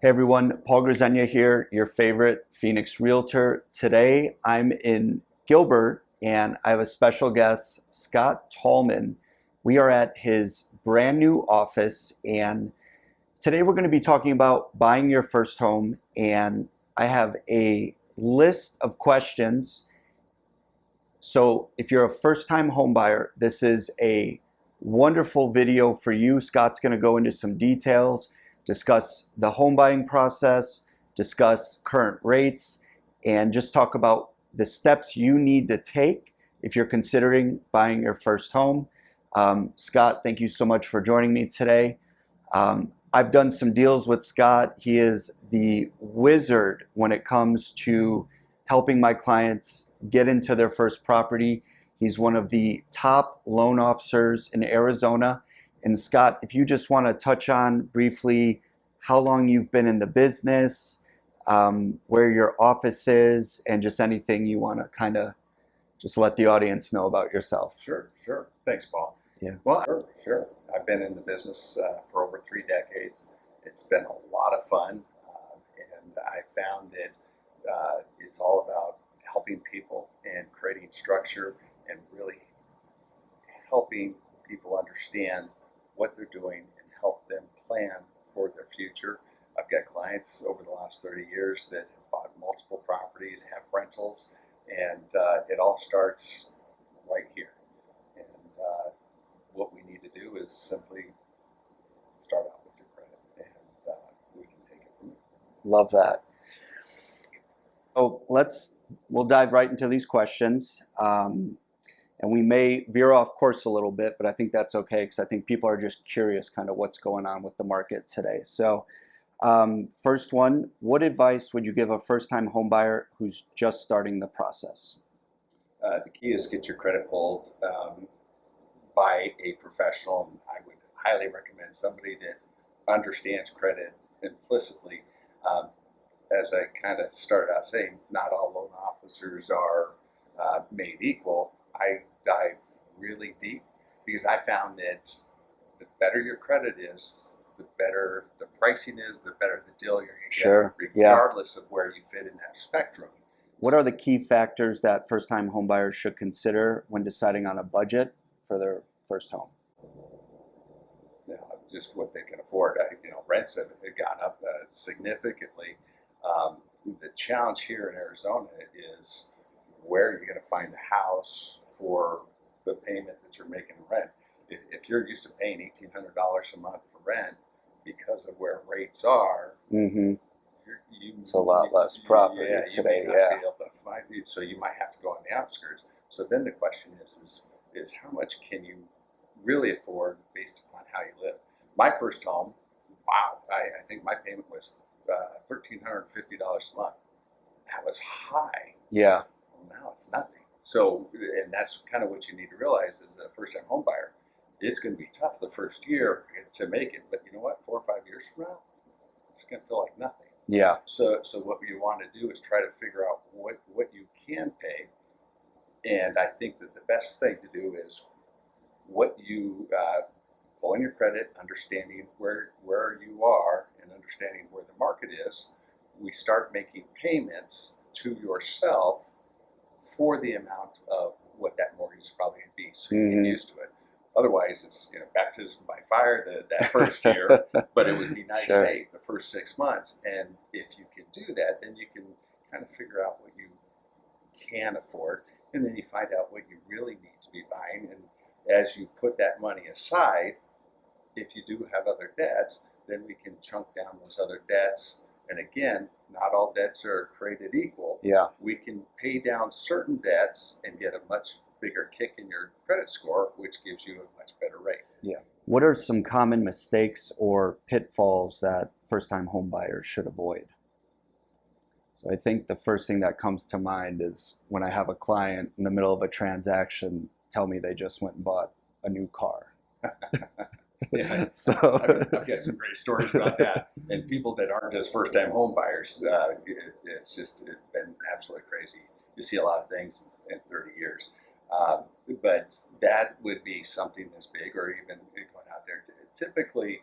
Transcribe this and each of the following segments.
Hey everyone, Paul Grzenia here, your favorite Phoenix realtor. Today I'm in Gilbert and I have a special guest, Scott Tallman. We are at his brand new office and today we're going to be talking about buying your first home, and I have a list of questions. So if you're a first-time home buyer, this is a wonderful video for you. Scott's going to go into some details, discuss the home buying process, discuss current rates, and just talk about the steps you need to take if you're considering buying your first home. Scott, thank you so much for joining me today. I've done some deals with Scott. He is the wizard when it comes to helping my clients get into their first property. He's one of the top loan officers in Arizona. And Scott, if you just want to touch on briefly how long you've been in the business, where your office is, and just anything you want to kind of just let the audience know about yourself. Sure. Thanks, Paul. Yeah. Well, sure. I've been in the business for over 3 decades. It's been a lot of fun, and I found that it's all about helping people and creating structure and really helping people understand what they're doing and help them plan for their future. I've got clients over the last 30 years that have bought multiple properties, have rentals, and it all starts right here. And what we need to do is simply start out with your credit, and we can take it from there. Love that. So we'll dive right into these questions. And we may veer off course a little bit, but I think that's okay because I think people are just curious kind of what's going on with the market today. So first one, what advice would you give a first-time home buyer who's just starting the process? The key is get your credit pulled by a professional. I would highly recommend somebody that understands credit implicitly. As I kind of started out saying, not all loan officers are made equal. I dive really deep because I found that the better your credit is, the better the pricing is, the better the deal you're going to Sure. get, Yeah. regardless of where you fit in that spectrum. What are the key factors that first-time home buyers should consider when deciding on a budget for their first home? Just what they can afford. Rents have gone up significantly. The challenge here in Arizona is where you're going to find a house for the payment that you're making in rent. If you're used to paying $1,800 a month for rent, because of where rates are, It's a lot less property today. You may not be able to find it, so you might have to go on the outskirts. So then the question is how much can you really afford based upon how you live? My first home, wow, I think my payment was $1,350 a month. That was high. Yeah. Well, now it's nothing. So, and that's kind of what you need to realize as a first-time home buyer. It's going to be tough the first year to make it, but you know what? 4 or 5 years from now, it's going to feel like nothing. Yeah. So what you want to do is try to figure out what you can pay, and I think that the best thing to do is what you pulling your credit, understanding where you are, and understanding where the market is. We start making payments to yourself for the amount of what that mortgage is probably going to be, so you get used to it. Otherwise, it's baptism by fire that first year, but it would be nice, Sure. hey, the first 6 months. And if you can do that, then you can kind of figure out what you can afford, and then you find out what you really need to be buying. And as you put that money aside, if you do have other debts, then we can chunk down those other debts. And again, not all debts are created equal. Yeah. We can pay down certain debts and get a much bigger kick in your credit score, which gives you a much better rate. Yeah. What are some common mistakes or pitfalls that first-time home buyers should avoid? So I think the first thing that comes to mind is when I have a client in the middle of a transaction tell me they just went and bought a new car. Yeah, So I've got some great stories about that. And people that aren't just first-time home buyers, it's been absolutely crazy. You see a lot of things in 30 years. But that would be something that's big, or even going out there. Typically,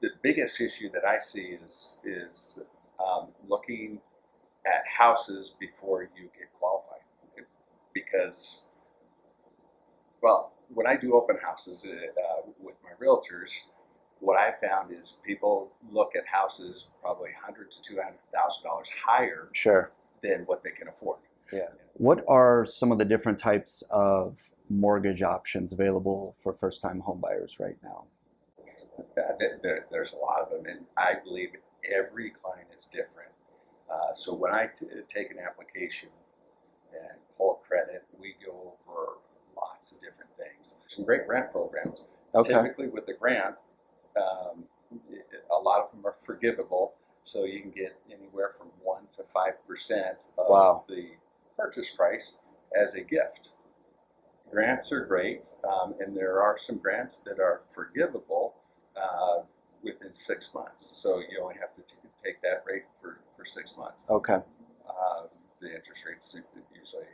the biggest issue that I see is looking at houses before you get qualified, because, well, when I do open houses with my realtors, what I found is people look at houses probably $100,000 to $200,000 higher Sure. than what they can afford. Yeah. What are some of the different types of mortgage options available for first-time home buyers right now? There's a lot of them, and I believe every client is different. So when I take an application and pull a credit, we go over lots of different things. Some great grant programs. Okay. Typically with the grant, a lot of them are forgivable, so you can get anywhere from 1% to 5% of Wow. the purchase price as a gift. Grants are great, and there are some grants that are forgivable within 6 months. So you only have to take that rate for 6 months. Okay. The interest rates usually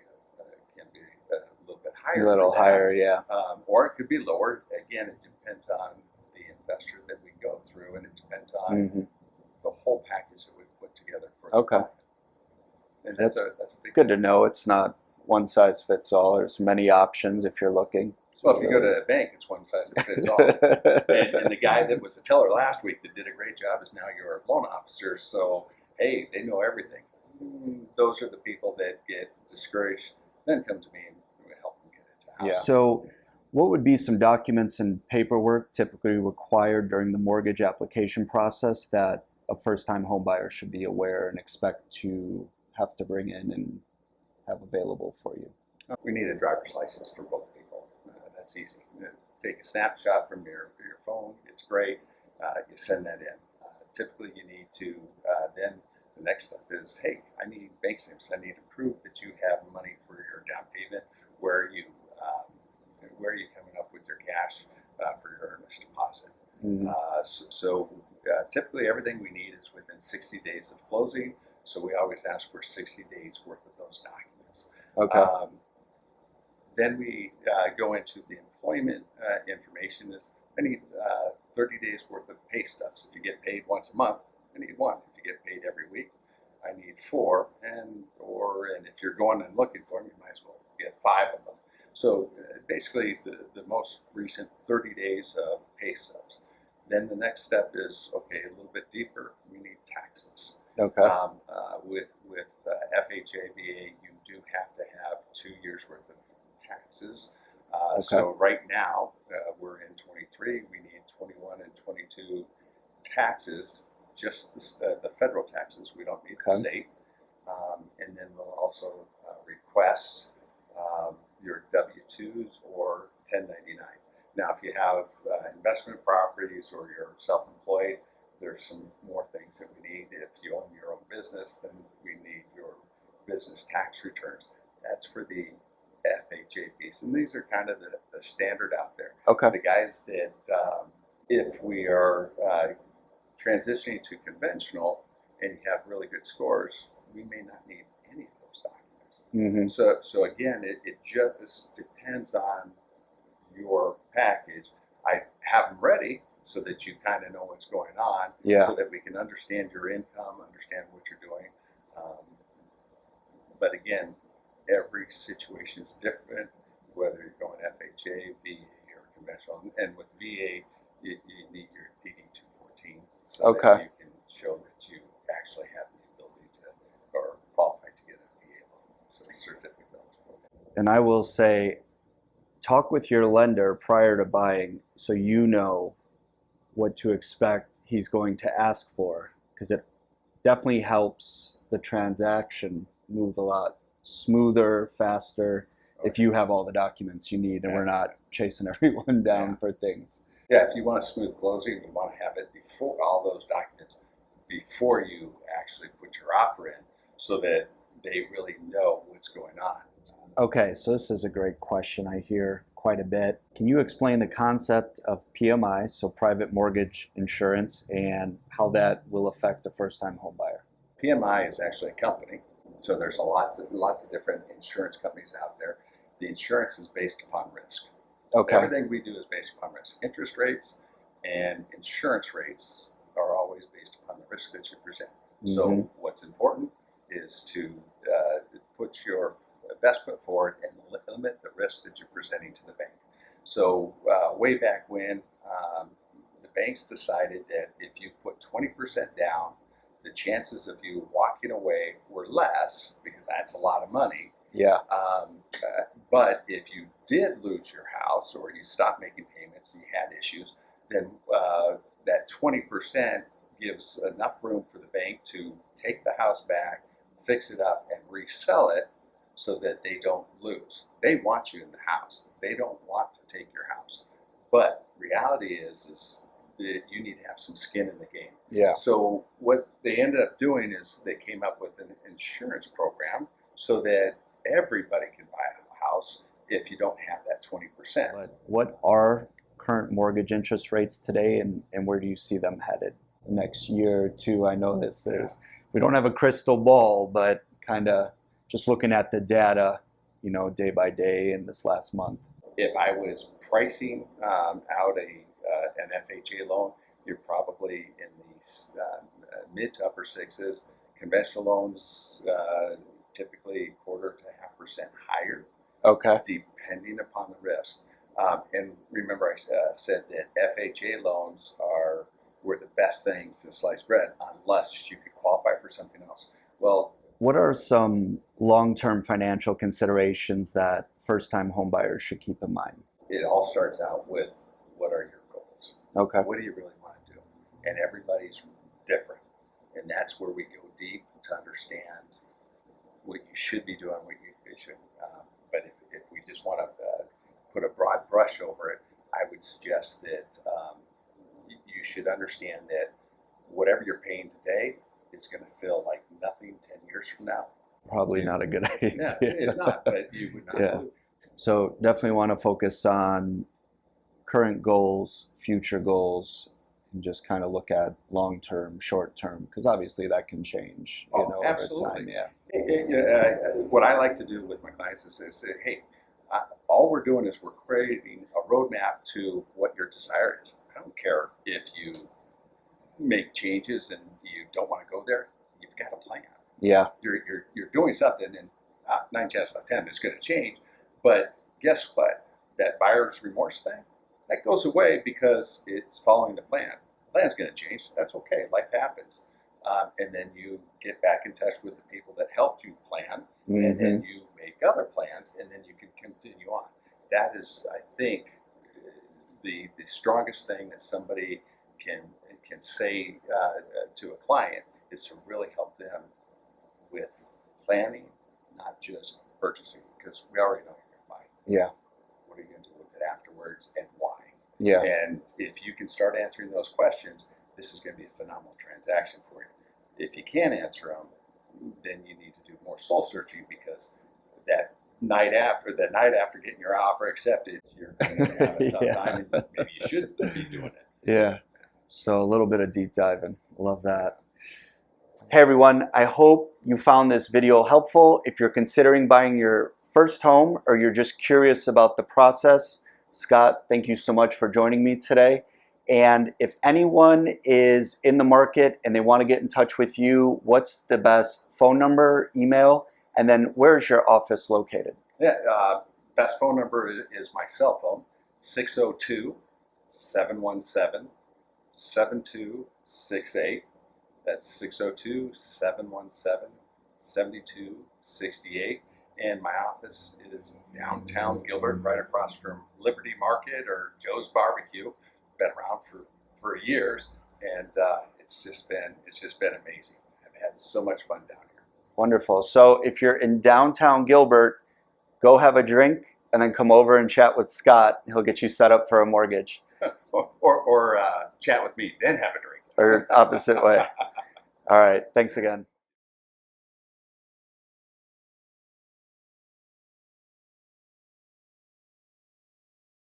can be a little bit higher. A little for that. higher, yeah. Or it could be lower. Again, it depends on the investor that we go through, and it depends on the whole package that we put together for the client. And that's a big Good to know. It's not one size fits all. There's many options if you're looking. Well, if you go to a bank, it's one size that fits all. and the guy that was the teller last week that did a great job is now your loan officer. So, hey, they know everything. Those are the people that get discouraged, then come to me and we help them get into a house. Yeah. So what would be some documents and paperwork typically required during the mortgage application process that a first-time home buyer should be aware and expect to have to bring in and have available for you? We need a driver's license for both people. That's easy. Take a snapshot from your phone. It's great. You send that in. Typically, you need to then the next step is, hey, I need bank statements. I need to prove that you have money for your down payment. Where are you coming up with your cash for your earnest deposit? Typically, everything we need is within 60 days of closing. So we always ask for 60 days worth of those documents. Okay. Then we go into the employment information. I need 30 days worth of pay stubs. If you get paid once a month, I need one. If you get paid every week, I need 4. And if you're going and looking for them, you might as well get 5 of them. So basically, the most recent 30 days of pay stubs. Then the next step is, okay, a little bit deeper. We need taxes. Okay. With FHA, VA, you do have to have 2 years worth of taxes. So right now, we're in 23. We need 21 and 22 taxes, just the federal taxes. We don't need the state. And then we'll also request your W-2s or 1099s. Now, if you have investment properties or you're self-employed, there's some more things that we need. If you own your own business, then we need your business tax returns. That's for the FHA piece. And these are kind of the standard out there. Okay. The guys that, if we are transitioning to conventional and you have really good scores, we may not need any of those documents. So again, it just depends on your package. I have them ready so that you kind of know what's going on, so that we can understand your income, understand what you're doing. But again, every situation is different, whether you're going FHA, VA, or conventional. And with VA, you need your DD 214 so that you can show that you actually have the ability to, or qualify to get a VA loan, so a certificate eligible. And I will say, talk with your lender prior to buying so you know what to expect he's going to ask for, because it definitely helps the transaction move a lot smoother, faster, if you have all the documents you need and we're not chasing everyone down for things. Yeah, if you want a smooth closing, you want to have it before all those documents, before you actually put your offer in, so that they really know what's going on. Okay, so this is a great question I hear quite a bit. Can you explain the concept of PMI, so private mortgage insurance, and how that will affect a first-time home buyer? PMI is actually a company, so there's lots of different insurance companies out there. The insurance is based upon risk. Okay. Everything we do is based upon risk. Interest rates and insurance rates risk that you present. So what's important is to put your best foot forward and limit the risk that you're presenting to the bank. So way back when, the banks decided that if you put 20% down, the chances of you walking away were less, because that's a lot of money. Yeah. But if you did lose your house, or you stopped making payments and you had issues, then that 20% gives enough room for the bank to take the house back, fix it up, and resell it so that they don't lose. They want you in the house. They don't want to take your house. But reality is that you need to have some skin in the game. Yeah. So what they ended up doing is they came up with an insurance program so that everybody can buy a house if you don't have that 20%. What are current mortgage interest rates today, and where do you see them headed the next year or two? I know this is, we don't have a crystal ball, but kind of just looking at the data, you know, day by day in this last month. If I was pricing out an FHA loan, you're probably in the mid to upper sixes. Conventional loans, typically 1/4% to 0.5% higher. Okay. Depending upon the risk. And remember, I said that FHA loans were the best thing since sliced bread, unless you could qualify for something else. Well, what are some long-term financial considerations that first-time homebuyers should keep in mind? It all starts out with, what are your goals? Okay. What do you really want to do? And everybody's different. And that's where we go deep to understand what you should be doing, what you should. But if we just want to put a broad brush over it, I would suggest that you should understand that whatever you're paying today is going to feel like nothing 10 years from now. Probably not a good idea. Yeah, it's not, but you would not. Yeah. So definitely want to focus on current goals, future goals, and just kind of look at long-term, short-term, because obviously that can change, you know, absolutely. over time. Yeah. What I like to do with my clients is say, hey, all we're doing is we're creating a roadmap to what your desire is. I don't care if you make changes and you don't want to go there. You've got a plan. Yeah. You're doing something, and 9 chances out of 10 it's going to change. But guess what? That buyer's remorse thing, that goes away because it's following the plan. The plan's going to change. That's okay. Life happens. And then you get back in touch with the people that helped you plan, and then you make other plans, and then you can continue on. That is, I think, the strongest thing that somebody can say to a client is to really help them with planning, not just purchasing, because we already know you're going to buy. Yeah. What are you going to do with it afterwards, and why? Yeah. And if you can start answering those questions, this is going to be a phenomenal transaction for you. If you can't answer them, then you need to do more soul searching, because that night after getting your offer accepted, you're going to have a tough time, and maybe you shouldn't be doing it. Yeah. So a little bit of deep diving. Love that. Hey everyone, I hope you found this video helpful. If you're considering buying your first home, or you're just curious about the process, Scott, thank you so much for joining me today. And if anyone is in the market and they want to get in touch with you, what's the best phone number, email, and then where's your office located? Yeah, best phone number is my cell phone, 602-717-7268. That's 602-717-7268. And my office is downtown Gilbert, right across from Liberty Market or Joe's Barbecue. Been around for years, and it's just been amazing. I've had so much fun down here. Wonderful. So if you're in downtown Gilbert, go have a drink and then come over and chat with Scott. He'll get you set up for a mortgage. or chat with me, then have a drink. Or opposite way. All right. Thanks again.